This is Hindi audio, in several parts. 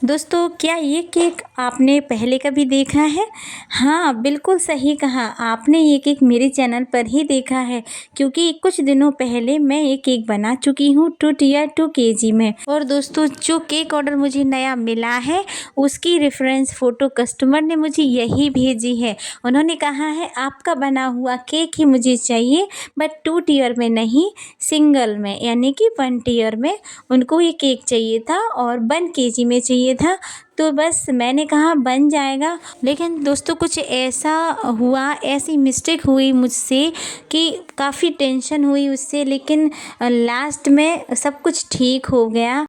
दोस्तों, क्या ये केक आपने पहले कभी देखा है? हाँ, बिल्कुल सही कहा आपने, ये केक मेरे चैनल पर ही देखा है क्योंकि कुछ दिनों पहले मैं ये केक बना चुकी हूँ 2 टियर 2 केजी में। और दोस्तों, जो केक ऑर्डर मुझे नया मिला है उसकी रेफरेंस फ़ोटो कस्टमर ने मुझे यही भेजी है। उन्होंने कहा है आपका बना हुआ केक ही मुझे चाहिए, बट 2 टियर में नहीं, सिंगल में, यानी कि 1 टियर में उनको ये केक चाहिए था और 1 केजी में चाहिए था। तो बस मैंने कहा बन जाएगा। लेकिन दोस्तों, कुछ ऐसा हुआ, ऐसी मिस्टेक हुई मुझसे कि काफ़ी टेंशन हुई उससे, लेकिन लास्ट में सब कुछ ठीक हो गया।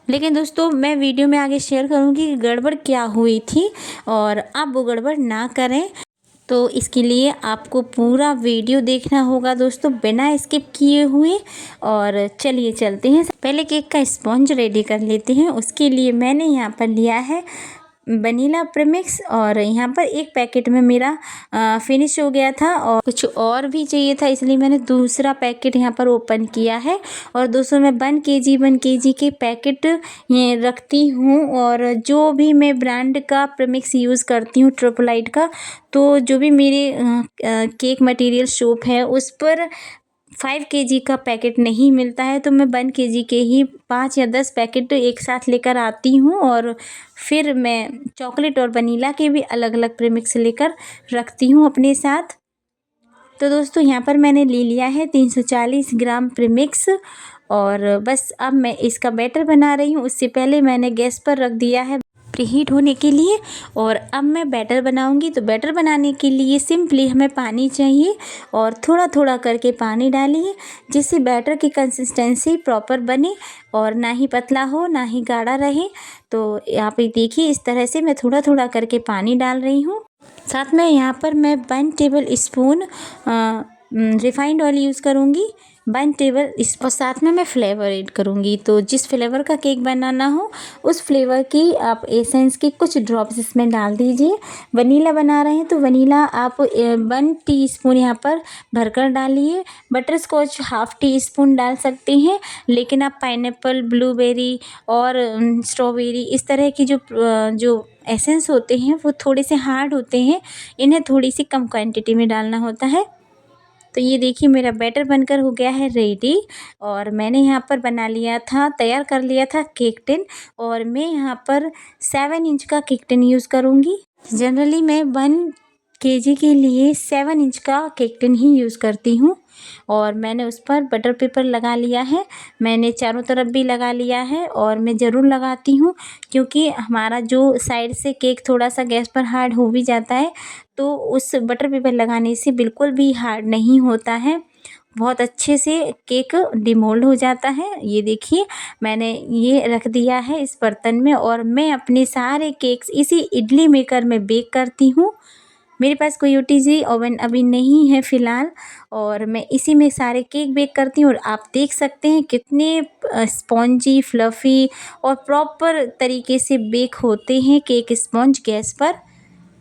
लेकिन दोस्तों, मैं वीडियो में आगे शेयर करूँगी कि गड़बड़ क्या हुई थी और आप वो गड़बड़ ना करें। तो इसके लिए आपको पूरा वीडियो देखना होगा दोस्तों, बिना स्किप किए हुए। और चलिए चलते हैं, पहले केक का स्पॉन्ज रेडी कर लेते हैं। उसके लिए मैंने यहाँ पर लिया है वनीला प्रीमिक्स, और यहाँ पर एक पैकेट में मेरा फिनिश हो गया था और कुछ और भी चाहिए था, इसलिए मैंने दूसरा पैकेट यहाँ पर ओपन किया है। और दोस्तों, मैं 1 केजी के पैकेट ये रखती हूँ, और जो भी मैं ब्रांड का प्रीमिक्स यूज़ करती हूँ ट्रिपलाइट का, तो जो भी मेरे केक मटेरियल शॉप है उस पर 5 केजी का पैकेट नहीं मिलता है, तो मैं 1 केजी के ही 5 या 10 पैकेट एक साथ लेकर आती हूँ। और फिर मैं चॉकलेट और वनीला के भी अलग अलग प्रीमिक्स लेकर रखती हूँ अपने साथ। तो दोस्तों, यहाँ पर मैंने ले लिया है 340 ग्राम प्रीमिक्स, और बस अब मैं इसका बैटर बना रही हूँ। उससे पहले मैंने गैस पर रख दिया है प्रीहीट होने के लिए, और अब मैं बैटर बनाऊंगी। तो बैटर बनाने के लिए सिंपली हमें पानी चाहिए, और थोड़ा थोड़ा करके पानी डालिए, जिससे बैटर की कंसिस्टेंसी प्रॉपर बने और ना ही पतला हो ना ही गाढ़ा रहे। तो यहाँ पे देखिए, इस तरह से मैं थोड़ा थोड़ा करके पानी डाल रही हूँ। साथ में यहाँ पर मैं 1 table spoon refined oil use करूँगी, 1 टेबल और साथ में मैं फ्लेवर ऐड करूँगी। तो जिस फ्लेवर का केक बनाना हो उस फ्लेवर की आप एसेंस की कुछ ड्रॉप्स इसमें डाल दीजिए। वनीला बना रहे हैं तो वनीला आप 1 टीस्पून यहाँ पर भरकर डालिए। बटर स्कॉच ½ टीस्पून डाल सकते हैं, लेकिन आप पाइनएप्पल, ब्लूबेरी और स्ट्रॉबेरी, इस तरह की जो एसेंस होते हैं वो थोड़े से हार्ड होते हैं, इन्हें थोड़ी सी कम क्वांटिटी में डालना होता है। तो ये देखिए, मेरा बैटर बनकर हो गया है रेडी, और मैंने यहाँ पर बना लिया था, तैयार कर लिया था केक टिन, और मैं यहाँ पर 7 इंच का केक टिन यूज़ करूँगी। जनरली मैं 1 केजी के लिए 7 इंच का केक टिन ही यूज़ करती हूँ, और मैंने उस पर बटर पेपर लगा लिया है। मैंने चारों तरफ भी लगा लिया है, और मैं ज़रूर लगाती हूँ क्योंकि हमारा जो साइड से केक थोड़ा सा गैस पर हार्ड हो भी जाता है, तो उस बटर पेपर लगाने से बिल्कुल भी हार्ड नहीं होता है, बहुत अच्छे से केक डिमोल्ड हो जाता है। ये देखिए, मैंने ये रख दिया है इस बर्तन में, और मैं अपने सारे केक्स इसी इडली मेकर में बेक करती हूँ। मेरे पास कोई ओटीजी ओवन अभी नहीं है फ़िलहाल, और मैं इसी में सारे केक बेक करती हूँ। और आप देख सकते हैं कितने स्पॉन्जी, फ्लफ़ी और प्रॉपर तरीके से बेक होते हैं केक स्पॉन्ज गैस पर।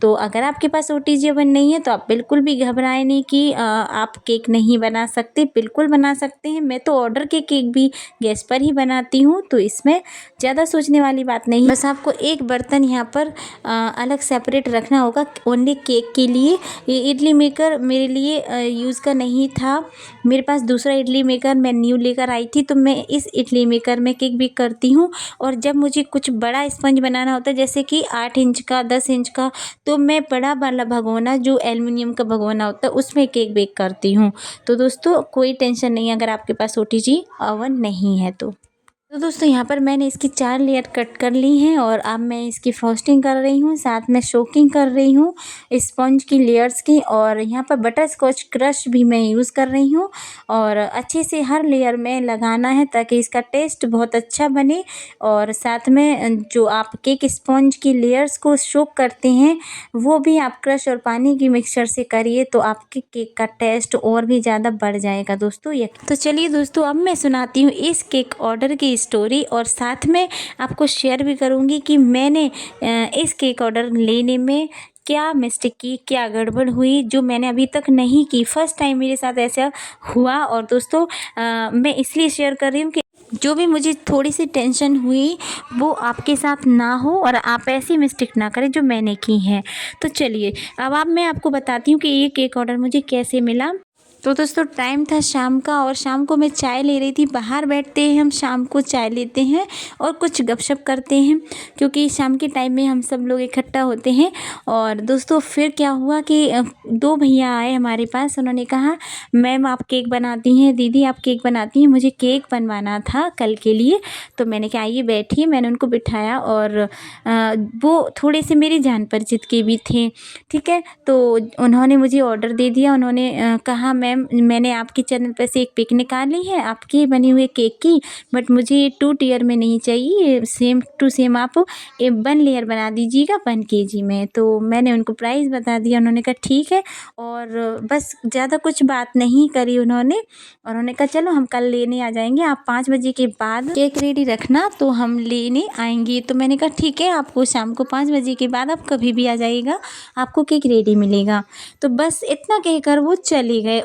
तो अगर आपके पास ओटीजी ओवन नहीं है तो आप बिल्कुल भी घबराएं नहीं कि आप केक नहीं बना सकते, बिल्कुल बना सकते हैं। मैं तो ऑर्डर के केक भी गैस पर ही बनाती हूँ, तो इसमें ज़्यादा सोचने वाली बात नहीं। बस आपको एक बर्तन यहाँ पर अलग सेपरेट रखना होगा ओनली केक के लिए। ये इडली मेकर मेरे लिए यूज़ का नहीं था, मेरे पास दूसरा इडली मेकर मैं न्यू लेकर आई थी, तो मैं इस इडली मेकर में केक बेक करती हूँ। और जब मुझे कुछ बड़ा स्पंज बनाना होता है, जैसे कि 8 इंच का, 10 इंच का, तो मैं बड़ा वाला भगोना, जो एल्युमिनियम का भगोना होता है, उसमें केक बेक करती हूँ। तो दोस्तों, कोई टेंशन नहीं है अगर आपके पास ओटीजी ओवन नहीं है तो। दोस्तों, यहाँ पर मैंने इसकी 4 लेयर कट कर ली हैं, और अब मैं इसकी फ्रॉस्टिंग कर रही हूँ, साथ में सोकिंग कर रही हूँ स्पंज की लेयर्स की। और यहाँ पर बटर स्कॉच क्रश भी मैं यूज़ कर रही हूँ, और अच्छे से हर लेयर में लगाना है ताकि इसका टेस्ट बहुत अच्छा बने। और साथ में जो आप केक स्पंज की लेयर्स को सोक करते हैं वो भी आप क्रश और पानी की मिक्सचर से करिए, तो आपके केक का टेस्ट और भी ज़्यादा बढ़ जाएगा दोस्तों। ये तो चलिए दोस्तों, अब मैं सुनाती हूँ इस केक ऑर्डर की स्टोरी, और साथ में आपको शेयर भी करूँगी कि मैंने इस केक ऑर्डर लेने में क्या मिस्टेक की, क्या गड़बड़ हुई, जो मैंने अभी तक नहीं की। फर्स्ट टाइम मेरे साथ ऐसा हुआ। और दोस्तों, मैं इसलिए शेयर कर रही हूँ कि जो भी मुझे थोड़ी सी टेंशन हुई वो आपके साथ ना हो और आप ऐसी मिस्टेक ना करें जो मैंने की है। तो चलिए अब मैं आपको बताती हूँ कि ये केक ऑर्डर मुझे कैसे मिला। तो दोस्तों टाइम था शाम का और शाम को मैं चाय ले रही थी। बाहर बैठते हैं हम शाम को चाय लेते हैं और कुछ गपशप करते हैं, क्योंकि शाम के टाइम में हम सब लोग इकट्ठा होते हैं। और दोस्तों फिर क्या हुआ कि दो भैया आए हमारे पास। उन्होंने कहा मैम आप केक बनाती हैं, दीदी आप केक बनाती हैं, मुझे केक बनवाना था कल के लिए। तो मैंने कहा आइए बैठिए। मैंने उनको बिठाया और वो थोड़े से मेरी जान परिचित के भी थे। ठीक है, तो उन्होंने मुझे ऑर्डर दे दिया। उन्होंने कहा मैम मैंने आपके चैनल पर से एक पिक निकाली है आपके बने हुए केक की, बट मुझे 2 टियर में नहीं चाहिए, सेम टू सेम आप 1 लेयर बना दीजिएगा 1 केजी में। तो मैंने उनको प्राइस बता दिया। उन्होंने कहा ठीक है, और बस ज़्यादा कुछ बात नहीं करी उन्होंने। और उन्होंने कहा चलो हम कल लेने आ जाएंगे, आप 5 बजे के बाद केक रेडी रखना तो हम लेने आएंगे। तो मैंने कहा ठीक है, आपको शाम को 5 बजे के बाद आप कभी भी आ जाइएगा, आपको केक रेडी मिलेगा। तो बस इतना कहकर वो चले गए।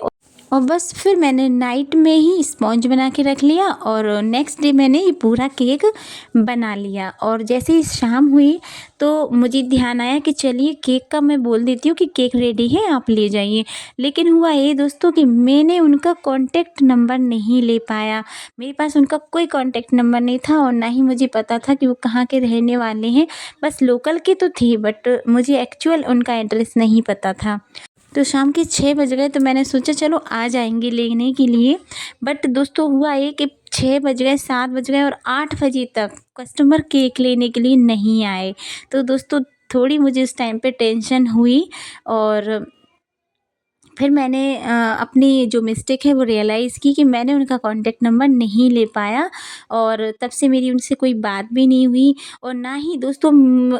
और बस फिर मैंने नाइट में ही स्पॉन्ज बना के रख लिया और नेक्स्ट डे मैंने ये पूरा केक बना लिया। और जैसे ही शाम हुई तो मुझे ध्यान आया कि चलिए केक का मैं बोल देती हूँ कि केक रेडी है आप ले जाइए। लेकिन हुआ ये दोस्तों कि मैंने उनका कॉन्टैक्ट नंबर नहीं ले पाया। मेरे पास उनका कोई कॉन्टैक्ट नंबर नहीं था और ना ही मुझे पता था कि वो कहाँ के रहने वाले हैं। बस लोकल के तो थे, बट मुझे एक्चुअल उनका एड्रेस नहीं पता था। तो शाम के 6 बज गए तो मैंने सोचा चलो आ जाएंगे लेने के लिए। बट दोस्तों हुआ ये कि 6 बज गए, 7 बज गए और 8 बजे तक कस्टमर केक लेने के लिए नहीं आए। तो दोस्तों थोड़ी मुझे उस टाइम पे टेंशन हुई और फिर मैंने अपनी जो मिस्टेक है वो रियलाइज़ की कि मैंने उनका कॉन्टैक्ट नंबर नहीं ले पाया। और तब से मेरी उनसे कोई बात भी नहीं हुई। और ना ही दोस्तों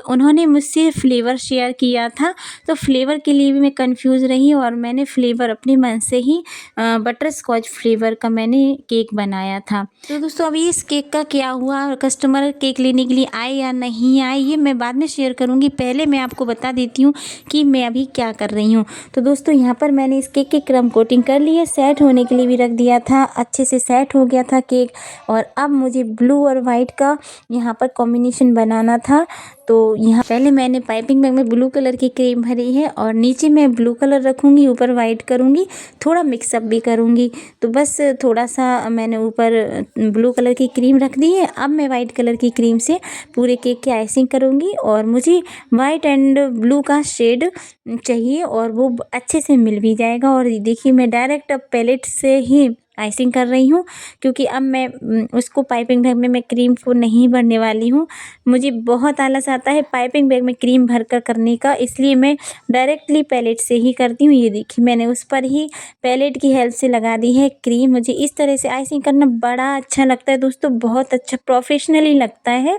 उन्होंने मुझसे फ्लेवर शेयर किया था, तो फ्लेवर के लिए भी मैं कंफ्यूज रही और मैंने फ्लेवर अपने मन से ही बटर स्कॉच फ्लेवर का मैंने केक बनाया था। तो दोस्तों अभी इस केक का क्या हुआ और कस्टमर केक लेने के लिए आए या नहीं आए ये मैं बाद में शेयर करूँगी। पहले मैं आपको बता देती हूँ कि मैं अभी क्या कर रही हूँ। तो दोस्तों यहाँ पर मैंने इस केक की क्रम कोटिंग कर ली है, सेट होने के लिए भी रख दिया था, अच्छे से सेट हो गया था केक। और अब मुझे ब्लू और वाइट का यहाँ पर कॉम्बिनेशन बनाना था। तो यहाँ पहले मैंने पाइपिंग बैग में ब्लू कलर की क्रीम भरी है और नीचे मैं ब्लू कलर रखूँगी, ऊपर वाइट करूँगी, थोड़ा मिक्सअप भी करूँगी। तो बस थोड़ा सा मैंने ऊपर ब्लू कलर की क्रीम रख दी है। अब मैं वाइट कलर की क्रीम से पूरे केक की आइसिंग करूँगी और मुझे वाइट एंड ब्लू का शेड चाहिए और वो अच्छे से मिल भी जाएगा। और देखिए मैं डायरेक्ट अब पैलेट से ही आइसिंग कर रही हूँ, क्योंकि अब मैं उसको पाइपिंग बैग में मैं क्रीम को नहीं भरने वाली हूँ। मुझे बहुत आलस आता है पाइपिंग बैग में क्रीम भर कर करने का, इसलिए मैं डायरेक्टली पैलेट से ही करती हूँ। ये देखिए मैंने उस पर ही पैलेट की हेल्प से लगा दी है क्रीम। मुझे इस तरह से आइसिंग करना बड़ा अच्छा लगता है दोस्तों, बहुत अच्छा प्रोफेशनली लगता है।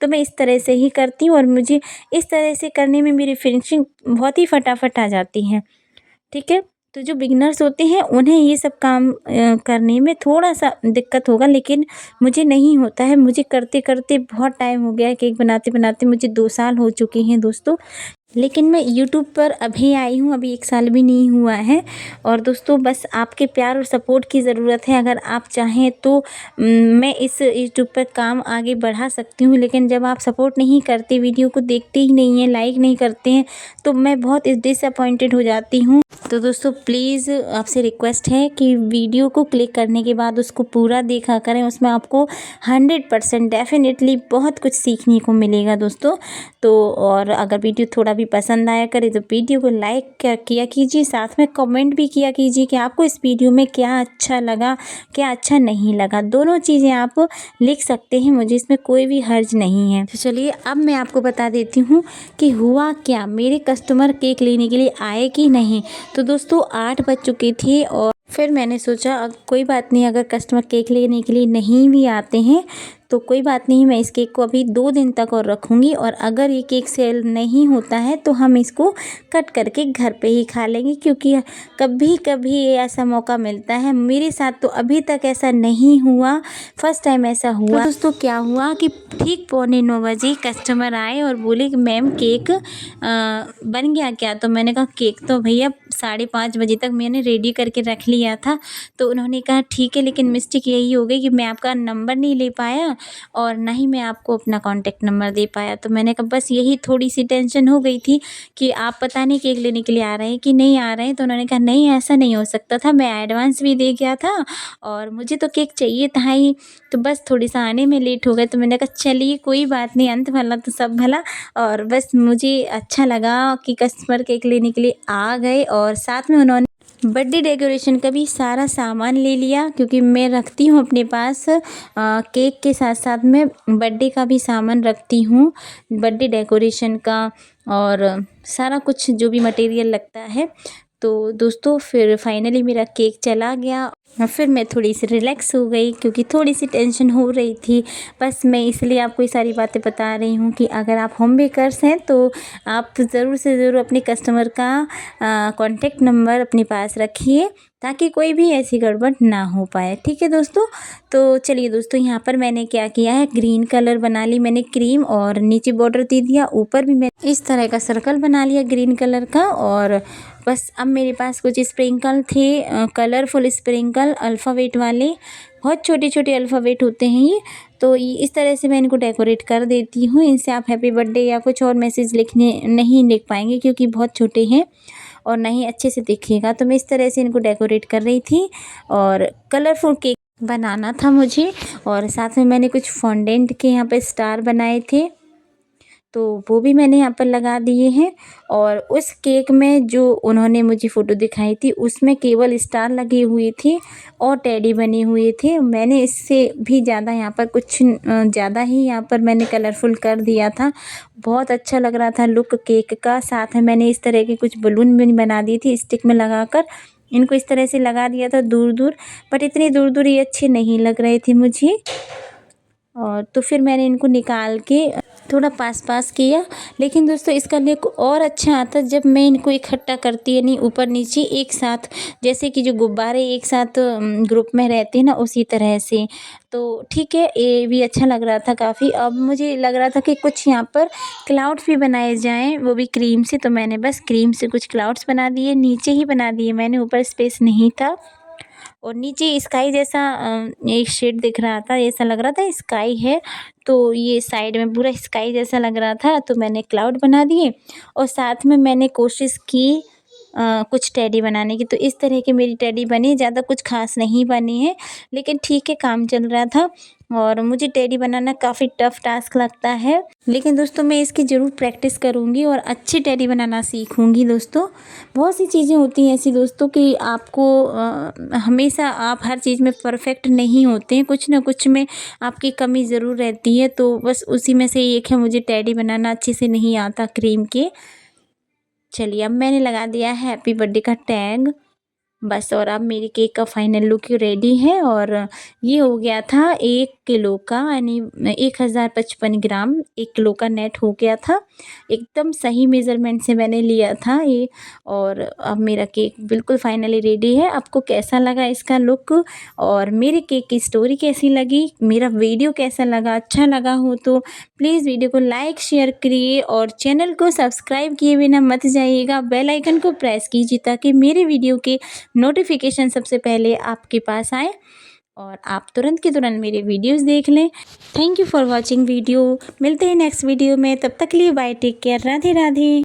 तो मैं इस तरह से ही करती हूँ और मुझे इस तरह से करने में मेरी फिनिशिंग बहुत ही फटाफट आ जाती है। ठीक है, तो जो बिगिनर्स होते हैं उन्हें ये सब काम करने में थोड़ा सा दिक्कत होगा, लेकिन मुझे नहीं होता है। मुझे करते करते बहुत टाइम हो गया है, केक बनाते बनाते मुझे 2 साल हो चुके हैं दोस्तों। लेकिन मैं यूट्यूब पर अभी आई हूँ, अभी 1 साल भी नहीं हुआ है। और दोस्तों बस आपके प्यार और सपोर्ट की ज़रूरत है। अगर आप चाहें तो मैं इस यूट्यूब पर काम आगे बढ़ा सकती हूँ, लेकिन जब आप सपोर्ट नहीं करते, वीडियो को देखते ही नहीं हैं, लाइक नहीं करते हैं, तो मैं बहुत डिसअपॉइंटेड हो जाती हूँ। तो दोस्तों प्लीज़ आपसे रिक्वेस्ट है कि वीडियो को क्लिक करने के बाद उसको पूरा देखा करें, उसमें आपको 100% डेफिनेटली बहुत कुछ सीखने को मिलेगा दोस्तों। तो और अगर वीडियो थोड़ा भी पसंद आया करे तो वीडियो को लाइक किया कीजिए, साथ में कमेंट भी किया कीजिए कि आपको इस वीडियो में क्या अच्छा लगा, क्या अच्छा नहीं लगा। दोनों चीज़ें आप लिख सकते हैं, मुझे इसमें कोई भी हर्ज नहीं है। तो चलिए अब मैं आपको बता देती हूँ कि हुआ क्या, मेरे कस्टमर केक लेने के लिए आए कि नहीं। तो दोस्तों 8 बज चुके थे और फिर मैंने सोचा कोई बात नहीं, अगर कस्टमर केक लेने के लिए नहीं भी आते हैं तो कोई बात नहीं, मैं इस केक को अभी 2 दिन तक और रखूँगी और अगर ये केक सेल नहीं होता है तो हम इसको कट करके घर पे ही खा लेंगे, क्योंकि कभी कभी ऐसा मौका मिलता है। मेरे साथ तो अभी तक ऐसा नहीं हुआ, फर्स्ट टाइम ऐसा हुआ। तो दोस्तों क्या हुआ कि ठीक 8:45 बजे कस्टमर आए और बोले कि मैम केक बन गया क्या? तो मैंने कहा केक तो भैया 5:30 बजे तक मैंने रेडी करके रख लिया था। तो उन्होंने कहा ठीक है, लेकिन मिस्टेक यही हो गई कि मैं आपका नंबर नहीं ले पाया और ना ही मैं आपको अपना कॉन्टैक्ट नंबर दे पाया। तो मैंने कहा बस यही थोड़ी-सी टेंशन हो गई थी कि आप पता नहीं केक लेने के लिए आ रहे हैं कि नहीं आ रहे हैं। तो उन्होंने कहा नहीं, ऐसा नहीं हो सकता था, मैं एडवांस भी दे गया था और मुझे तो केक चाहिए था ही, तो बस थोड़ी-सा आने में लेट हो गए। तो मैंने कहा चलिए कोई बात नहीं, अंत भला तो सब भला। और बस मुझे अच्छा लगा कि कस्टमर केक लेने के लिए आ गए और साथ में उन्होंने बर्थडे डेकोरेशन का भी सारा सामान ले लिया, क्योंकि मैं रखती हूँ अपने पास केक के साथ साथ में बर्थडे का भी सामान रखती हूँ, बर्थडे डेकोरेशन का और सारा कुछ जो भी मटेरियल लगता है। तो दोस्तों फिर फाइनली मेरा केक चला गया और फिर मैं थोड़ी सी रिलैक्स हो गई, क्योंकि थोड़ी सी टेंशन हो रही थी। बस मैं इसलिए आपको ये सारी बातें बता रही हूँ कि अगर आप होम बेकर्स हैं तो आप ज़रूर से ज़रूर अपने कस्टमर का कॉन्टैक्ट नंबर अपने पास रखिए, ताकि कोई भी ऐसी गड़बड़ ना हो पाए। ठीक है दोस्तों, तो चलिए दोस्तों यहाँ पर मैंने क्या किया है, ग्रीन कलर बना ली मैंने क्रीम और नीचे बॉर्डर दे दिया, ऊपर भी मैंने इस तरह का सर्कल बना लिया ग्रीन कलर का। और बस अब मेरे पास कुछ स्प्रिंकल थे, कलरफुल स्प्रिंकल अल्फ़ाबेट वाले, बहुत छोटे छोटे अल्फ़ाबेट होते हैं ये। तो इस तरह से मैं इनको डेकोरेट कर देती हूँ। इनसे आप हैप्पी बर्थडे या कुछ और मैसेज लिखने नहीं लिख पाएंगे, क्योंकि बहुत छोटे हैं और ना ही अच्छे से दिखेगा। तो मैं इस तरह से इनको डेकोरेट कर रही थी और कलरफुल केक बनाना था मुझे। और साथ में मैंने कुछ फॉन्डेंट के यहाँ पे स्टार बनाए थे, तो वो भी मैंने यहाँ पर लगा दिए हैं। और उस केक में जो उन्होंने मुझे फ़ोटो दिखाई थी उसमें केवल स्टार लगे हुए थे और टेडी बने हुए थे। मैंने इससे भी ज़्यादा यहाँ पर कुछ ज़्यादा ही यहाँ पर मैंने कलरफुल कर दिया था। बहुत अच्छा लग रहा था लुक केक का। साथ में मैंने इस तरह के कुछ बलून भी बना दी थी स्टिक में लगाकर, इनको इस तरह से लगा दिया था दूर दूर, बट इतनी दूर दूर ये अच्छे नहीं लग रहे थे मुझे। और तो फिर मैंने इनको निकाल के थोड़ा पास पास किया। लेकिन दोस्तों इसका लुक और अच्छा आता जब मैं इनको इकट्ठा करती है, नहीं ऊपर नीचे एक साथ, जैसे कि जो गुब्बारे एक साथ ग्रुप में रहते हैं ना, उसी तरह से। तो ठीक है, ये भी अच्छा लग रहा था काफ़ी। अब मुझे लग रहा था कि कुछ यहाँ पर क्लाउड्स भी बनाए जाएं, वो भी क्रीम से। तो मैंने बस क्रीम से कुछ क्लाउड्स बना दिए, नीचे ही बना दिए मैंने, ऊपर स्पेस नहीं था। और नीचे स्काई जैसा एक शेड दिख रहा था, ऐसा लग रहा था स्काई है, तो ये साइड में पूरा स्काई जैसा लग रहा था। तो मैंने क्लाउड बना दिए और साथ में मैंने कोशिश की कुछ टेडी बनाने की। तो इस तरह की मेरी टेडी बनी, ज़्यादा कुछ खास नहीं बनी है, लेकिन ठीक है, काम चल रहा था। और मुझे टेडी बनाना काफ़ी टफ़ टास्क लगता है, लेकिन दोस्तों मैं इसकी ज़रूर प्रैक्टिस करूँगी और अच्छी टेडी बनाना सीखूँगी। दोस्तों बहुत सी चीज़ें होती हैं ऐसी दोस्तों कि आपको हमेशा आप हर चीज़ में परफेक्ट नहीं होते हैं, कुछ ना कुछ में आपकी कमी ज़रूर रहती है। तो बस उसी में से एक है, मुझे टेडी बनाना अच्छे से नहीं आता क्रीम के। चलिए अब मैंने लगा दिया है हैप्पी बर्थडे का टैग बस। और अब मेरी केक का फाइनल लुक रेडी है। और ये हो गया था 1 किलो का, यानी 1055 ग्राम 1 किलो का नेट हो गया था। एकदम सही मेज़रमेंट से मैंने लिया था ये। और अब मेरा केक बिल्कुल फाइनली रेडी है। आपको कैसा लगा इसका लुक और मेरे केक की स्टोरी कैसी लगी, मेरा वीडियो कैसा लगा, अच्छा लगा हो तो प्लीज़ वीडियो को लाइक शेयर करिए और चैनल को सब्सक्राइब किए बिना मत जाइएगा। बेल आइकन को प्रेस कीजिए ताकि मेरे वीडियो के नोटिफिकेशन सबसे पहले आपके पास आए और आप तुरंत के तुरंत मेरे वीडियोस देख लें। Thank you for watching video. मिलते हैं नेक्स्ट वीडियो में, तब तक के लिए bye, take care, Radhe Radhe.